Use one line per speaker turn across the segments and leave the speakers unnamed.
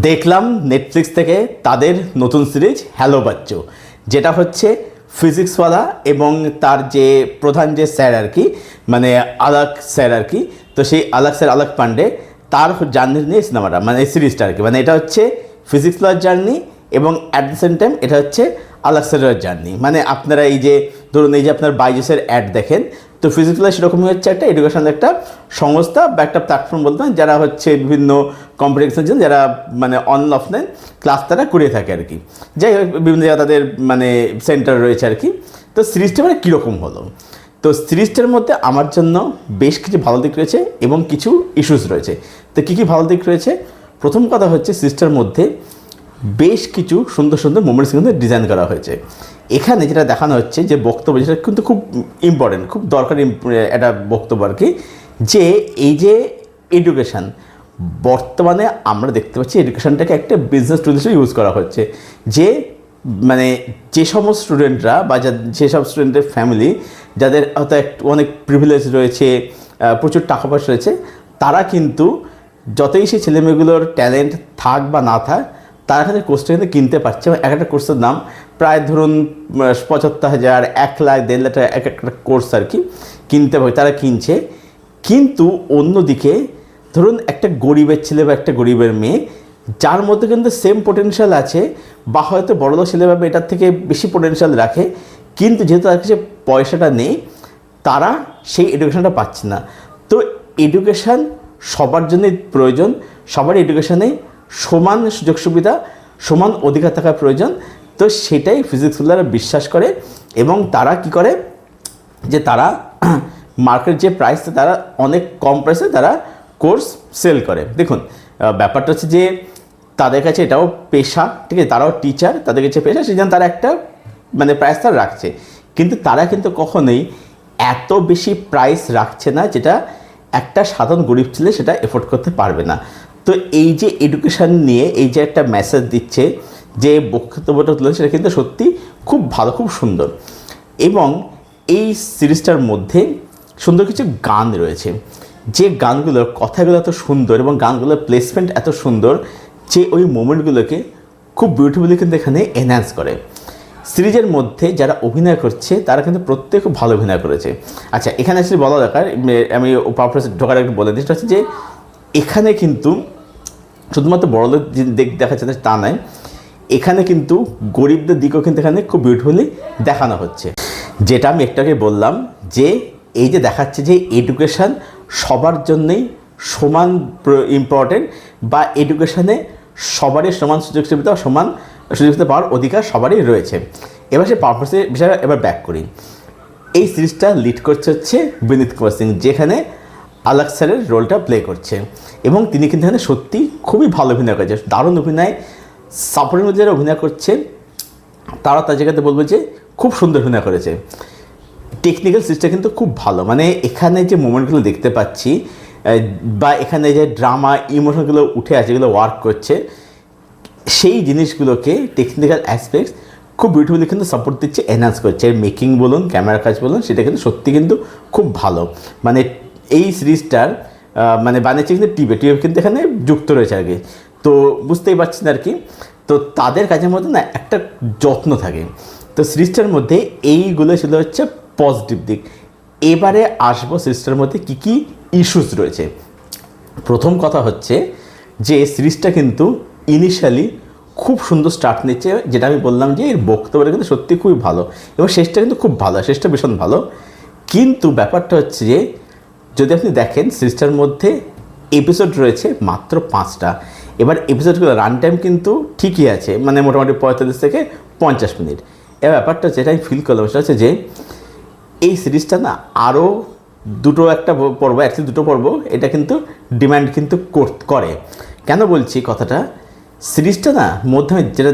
দেখলাম নেটফ্লিক্স থেকে তাদের নতুন সিরিজ হ্যালো বাচ্চু, যেটা হচ্ছে ফিজিক্সওয়ালা এবং তার যে প্রধান যে স্যার আর কি, মানে আলাক স্যার আর কি। তো সেই আলাক স্যার আলাক পান্ডে তার জার্নি নিয়ে সিনেমাটা, মানে এই সিরিজটা আর কি। মানে এটা হচ্ছে ফিজিক্সওয়ালার জার্নি এবং অ্যাট দ্য সেম টাইম এটা হচ্ছে আলাক স্যারের জার্নি। মানে আপনারা এই যে ধরুন এই যে আপনার বাইজুসের অ্যাড দেখেন, তো ফিজিক্সওয়ালা সেরকমই হচ্ছে একটা এডুকেশন একটা সংস্থা বা একটা প্ল্যাটফর্ম বলতে হয়, যারা হচ্ছে বিভিন্ন কম্পিটিশনের জন্য যারা মানে অনলাইন অফলাইন ক্লাস তারা করে থাকে আর কি। যাই হোক, বিভিন্ন জায়গায় তাদের মানে সেন্টার রয়েছে আর কি। তো সিরিজটা মানে কীরকম হলো, তো সিরিজটার মধ্যে আমার জন্য বেশ কিছু ভালো দিক রয়েছে এবং কিছু ইস্যুস রয়েছে। তো কী কী ভালো দিক রয়েছে, প্রথম কথা হচ্ছে সিরিজটার মধ্যে বেশ কিছু সুন্দর সুন্দর মোমেন্টস কিন্তু ডিজাইন করা হয়েছে। এখানে যেটা দেখানো হচ্ছে যে বক্তব্য, যেটা কিন্তু খুব ইম্পর্টেন্ট, খুব দরকারি একটা বক্তব্য আর কি, যে এই যে এডুকেশান বর্তমানে আমরা দেখতে পাচ্ছি এডুকেশানটাকে একটা বিজনেস টুল হিসেবে ইউজ করা হচ্ছে। যে মানে যে সমস্ত স্টুডেন্টরা বা যেসব স্টুডেন্টের ফ্যামিলি যাদের হয়তো অনেক প্রিভিলেজ রয়েছে, প্রচুর টাকা পয়সা রয়েছে, তারা কিন্তু যতই সেই ছেলেমেয়েগুলোর ট্যালেন্ট থাক বা না থাক, তারা এখানে কোর্সটা কিন্তু কিনতে পারছে। এবং এক একটা কোর্সের দাম প্রায় ধরুন ৭৫,০০০, ১ লাখ, ১.৫ লাখ টাকা এক একটা কোর্স আর কি কিনতে পারে, তারা কিনছে। কিন্তু অন্যদিকে ধরুন একটা গরিবের ছেলে বা একটা গরিবের মেয়ে, যার মধ্যে কিন্তু সেম পোটেনশিয়াল আছে বা হয়তো বড়লোক ছেলে বা এটার থেকে বেশি পোটেনশিয়াল রাখে, কিন্তু যেহেতু তার কাছে পয়সাটা নেই, তারা সেই এডুকেশনটা পাচ্ছে না। তো এডুকেশান সবার জন্যই প্রয়োজন, সবার এডুকেশানে সমান সুযোগ সুবিধা, সমান অধিকার থাকা প্রয়োজন। তো সেটাই ফিজিক্সওয়ালারা বিশ্বাস করে এবং তারা কি করে, যে তারা মার্কেট যে প্রাইস, তারা অনেক কম প্রাইসে তারা কোর্স সেল করে। দেখুন ব্যাপারটা হচ্ছে যে তাদের কাছে এটাও পেশা, ঠিক আছে, তারাও টিচার, তাদের কাছে পেশা, সেই জন্য তারা একটা মানে প্রাইস তারা রাখছে। কিন্তু তারা কিন্তু কখনোই এত বেশি প্রাইস রাখছে না যেটা একটা সাধারণ গরিব ছেলে সেটা এফোর্ড করতে পারবে না। তো এই যে এডুকেশান নিয়ে এই যে একটা মেসেজ দিচ্ছে, যে বক্তব্যটা তুলে, সেটা কিন্তু সত্যি খুব ভালো, খুব সুন্দর। এবং এই সিরিজটার মধ্যে সুন্দর কিছু গান রয়েছে, যে গানগুলোর কথাগুলো এত সুন্দর এবং গানগুলোর প্লেসমেন্ট এত সুন্দর, যে ওই মোমেন্টগুলোকে খুব বিউটিফুলি কিন্তু এখানে এনহ্যান্স করে। সিরিজের মধ্যে যারা অভিনয় করছে তারা কিন্তু প্রত্যেক খুব ভালো অভিনয় করেছে। আচ্ছা, এখানে অ্যাকচুয়ালি বলা দরকার, আমি পারপাস ঢোকার একটু বলে দিই, সেটা হচ্ছে যে এখানে কিন্তু শুধুমাত্র বড়লোক দেখা যাচ্ছে তা নয়, এখানে কিন্তু গরিবদের দিকেও কিন্তু এখানে খুব বিউটিফুলি দেখানো হচ্ছে। যেটা আমি একটু আগে বললাম, যে এই যে দেখাচ্ছে যে এডুকেশান সবার জন্যই সমান ইম্পর্টেন্ট, বা এডুকেশানে সবারই সমান সুযোগ সুবিধা, সমান সুযোগ সুবিধা পাওয়ার অধিকার সবারই রয়েছে। এবার সে পারপাসের বিষয়ে এবার ব্যাক করি। এই সিরিজটা লিড করছে হচ্ছে বিনীত কুমার সিং, যেখানে আলাক স্যারের রোলটা প্লে করছে এবং তিনি কিন্তু এখানে সত্যি খুবই ভালো অভিনয় করেছে, দারুণ অভিনয়। সাপোর্টের মধ্যে যারা অভিনয় করছে তারা তার জায়গাতে বলবো যে খুব সুন্দর অভিনয় করেছে। টেকনিক্যাল সিরিজটা কিন্তু খুব ভালো, মানে এখানে যে মোমেন্টগুলো দেখতে পাচ্ছি বা এখানে যে ড্রামা ইমোশনগুলো উঠে আছে, যেগুলো ওয়ার্ক করছে, সেই জিনিসগুলোকে টেকনিক্যাল অ্যাসপেক্টস খুব বিউটিফুলি কিন্তু সাপোর্ট দিচ্ছে, এনহ্যান্স করছে। মেকিং বলুন, ক্যামেরার কাজ বলুন, সেটা কিন্তু সত্যি কিন্তু খুব ভালো। মানে এই সিরিজটার মানে বানিয়েছে কিন্তু টিভি কিন্তু এখানে যুক্ত রয়েছে আর কি। তো বুঝতেই পারছেন আর কি, তো তাদের কাজের মধ্যে না একটা যত্ন থাকে। তো সিরিজটার মধ্যে এইগুলো ছিল হচ্ছে পজিটিভ দিক। এবারে আসবো সিরিজটার মধ্যে কী কী ইস্যুস রয়েছে। প্রথম কথা হচ্ছে যে সিরিজটা কিন্তু ইনিশিয়ালি খুব সুন্দর স্টার্ট নিচ্ছে, যেটা আমি বললাম যে এর বক্তব্যটা কিন্তু সত্যি খুবই ভালো এবং শেষটা কিন্তু খুব ভালো, শেষটা ভীষণ ভালো। কিন্তু ব্যাপারটা হচ্ছে যে যদি আপনি দেখেন সিরিজটার মধ্যে এপিসোড রয়েছে মাত্র 5টা। এবার এপিসোডগুলো রান টাইম কিন্তু ঠিকই আছে, মানে মোটামুটি 45 থেকে 50 মিনিট। এবার ব্যাপারটা যেটা আমি ফিল করলাম সেটা হচ্ছে যে এই সিরিজটা না আরও একটা পর্ব, অ্যাকচুয়ালি 2টো পর্ব এটা কিন্তু ডিমান্ড কিন্তু করে। কেন বলছি কথাটা, সিরিজটা না মধ্যে আমি যেটা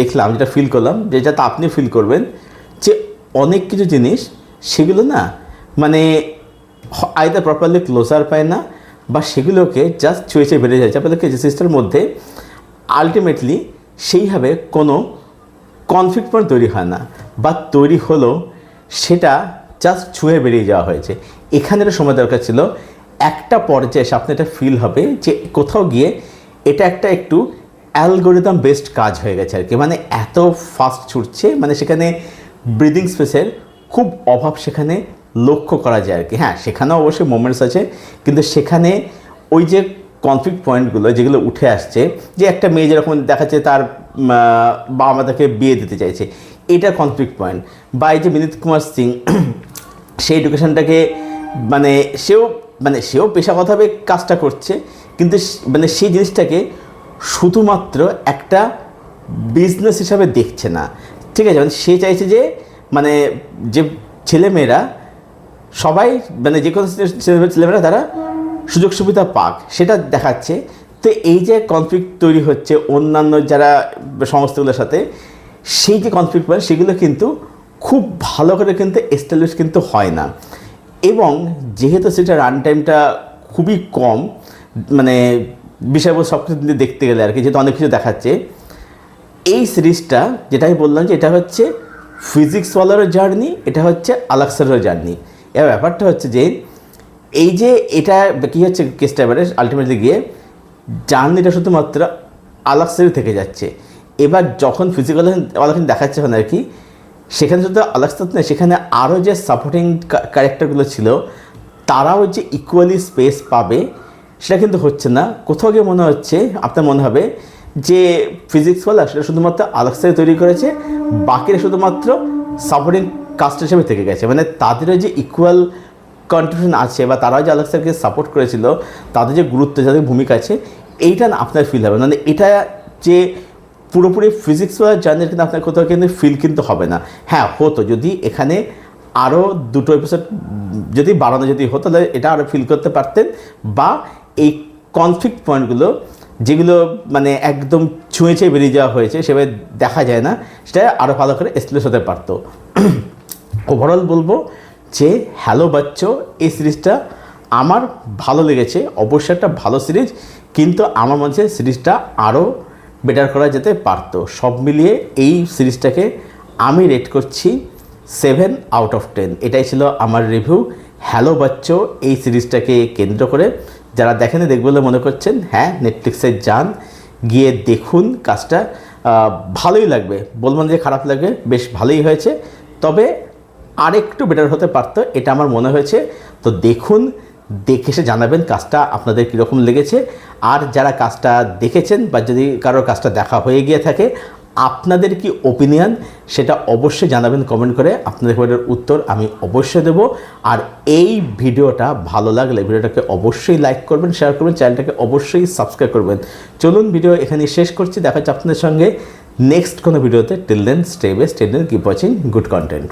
দেখলাম, যেটা ফিল করলাম, যেটা তো আপনি ফিল করবেন, যে অনেক কিছু জিনিস সেগুলো না মানে আইদার প্রপারলি ক্লোজার পায় না, বা সেগুলোকে জাস্ট ছুঁয়ে বেড়ে যায়, যাতে যে সিরিজটার মধ্যে আলটিমেটলি সেইভাবে কোনো কনফ্লিক্ট পয়েন্ট তৈরি হয় না, বা তৈরি হলেও সেটা জাস্ট ছুঁয়ে বেরিয়ে যাওয়া হয়েছে। এখানে একটা সময় দরকার ছিল, একটা পর্যায়ে এসে আপনি এটা ফিল হবে যে কোথাও গিয়ে এটা একটা একটু অ্যালগোরিদম বেসড কাজ হয়ে গেছে আর কি, মানে এত ফাস্ট ছুটছে, মানে সেখানে ব্রিদিং স্পেসের খুব অভাব সেখানে লক্ষ্য করা যায় আর কি। হ্যাঁ, সেখানেও অবশ্যই মোমেন্টস আছে, কিন্তু সেখানে ওই যে কনফ্লিক্ট পয়েন্টগুলো যেগুলো উঠে আসছে, যে একটা মেয়ে যেরকম দেখাচ্ছে তার বাবা মা তাকে বিয়ে দিতে চাইছে, এটা কনফ্লিক্ট পয়েন্ট। বা এই যে বিনীত কুমার সিং সেই এডুকেশনটাকে সেও পেশাগতভাবে কাজটা করছে, কিন্তু মানে সেই জিনিসটাকে শুধুমাত্র একটা বিজনেস হিসাবে দেখছে না, ঠিক আছে। মানে সে চাইছে যে মানে যে ছেলেমেয়েরা সবাই মানে যে কোনো ছেলেমেয়েরা তারা সুযোগ সুবিধা পাক, সেটা দেখাচ্ছে। তো এই যে কনফ্লিক্ট তৈরি হচ্ছে অন্যান্য যারা সংস্থাগুলোর সাথে, সেই যে কনফ্লিক্ট পয়েন্ট সেগুলো কিন্তু খুব ভালো করে কিন্তু এস্টাবলিশ কিন্তু হয় না। এবং যেহেতু সেটা রান টাইমটা খুবই কম, মানে বিষয়বস্তু সব কিছু দেখতে গেলে আর কি, যেহেতু অনেক কিছু দেখাচ্ছে, এই সিরিজটা যেটা আমি বললাম যে এটা হচ্ছে ফিজিক্সওয়ালারও জার্নি, এটা হচ্ছে আলাক্সারও জার্নি। এবার ব্যাপারটা হচ্ছে যে এই যে এটা কী হচ্ছে কেসটা, এবারে আলটিমেটলি গিয়ে জার্নিটা শুধুমাত্র আলাক্সারই থেকে যাচ্ছে। এবার যখন ফিজিক্যাল দেখাচ্ছে ওখানে আর কি, সেখানে শুধু আলাক্সার নেই, সেখানে আরও যে সাপোর্টিং ক্যারেক্টারগুলো ছিল তারাও যে ইকুয়ালি স্পেস পাবে সেটা কিন্তু হচ্ছে না। কোথাও গিয়ে মনে হচ্ছে, আপনার মনে হবে যে ফিজিক্সওয়ালা সেটা শুধুমাত্র আলাক্সারে তৈরি করেছে, বাকিরা শুধুমাত্র সাপোর্টিং কাস্ট হিসেবে থেকে গেছে। মানে তাদেরও যে ইকুয়াল কন্ট্রিবিউশন আছে, বা তারাও যে আলাক্সারকে সাপোর্ট করেছিল, তাদের যে গুরুত্ব, যাদের ভূমিকা আছে, এইটা না আপনার ফিল হবে। মানে এটা যে পুরোপুরি ফিজিক্সওয়ালা জার্নির কিন্তু আপনার কোথাও কিন্তু ফিল কিন্তু হবে না। হ্যাঁ, হতো যদি এখানে আরও 2টো এপিসোড যদি বাড়ানো যদি হতো, তাহলে এটা আরও ফিল করতে পারতেন। বা এই কনফ্লিক্ট পয়েন্টগুলো যেগুলো মানে একদম ছুঁয়ে বেরিয়ে যাওয়া হয়েছে, সেভাবে দেখা যায় না, সেটা আরও ভালো করে এস্টাবলিশ হতে পারতো। ওভারঅল বলবো যে হ্যালো বাচ্চো এই সিরিজটা আমার ভালো লেগেছে, অবশ্যই একটা ভালো সিরিজ, কিন্তু আমার মনে হচ্ছে সিরিজটা আরও বেটার করা যেতে পারতো। সব মিলিয়ে এই সিরিজটাকে আমি রেট করছি 7/10। এটাই ছিল আমার রিভিউ হ্যালো বাচ্চো এই সিরিজটাকে কেন্দ্র করে। যারা দেখেনি দেখবে বলে মনে করছেন, হ্যাঁ নেটফ্লিক্সে যান, গিয়ে দেখুন, কাজটা ভালোই লাগবে, বলবেন যে খারাপ লাগবে, বেশ ভালোই হয়েছে, তবে আরেকটু বেটার হতে পারতো, এটা আমার মনে হয়েছে। তো দেখুন, দেখে এসে জানাবেন কাজটা আপনাদের কীরকম লেগেছে। আর যারা কাজটা দেখেছেন বা যদি কারোর কাজটা দেখা হয়ে গিয়ে থাকে, আপনাদের কি ওপিনিয়ন সেটা অবশ্যই জানাবেন কমেন্ট করে। আপনাদের কমেন্টের উত্তর আমি অবশ্যই দেবো। আর এই ভিডিওটা ভালো লাগলে ভিডিওটাকে অবশ্যই লাইক করবেন, শেয়ার করবেন, চ্যানেলটাকে অবশ্যই সাবস্ক্রাইব করবেন। চলুন ভিডিও এখানে শেষ করছি, দেখা হচ্ছে আপনাদের সঙ্গে নেক্সট কোনো ভিডিওতে। Till then stay best, till then keep watching good content.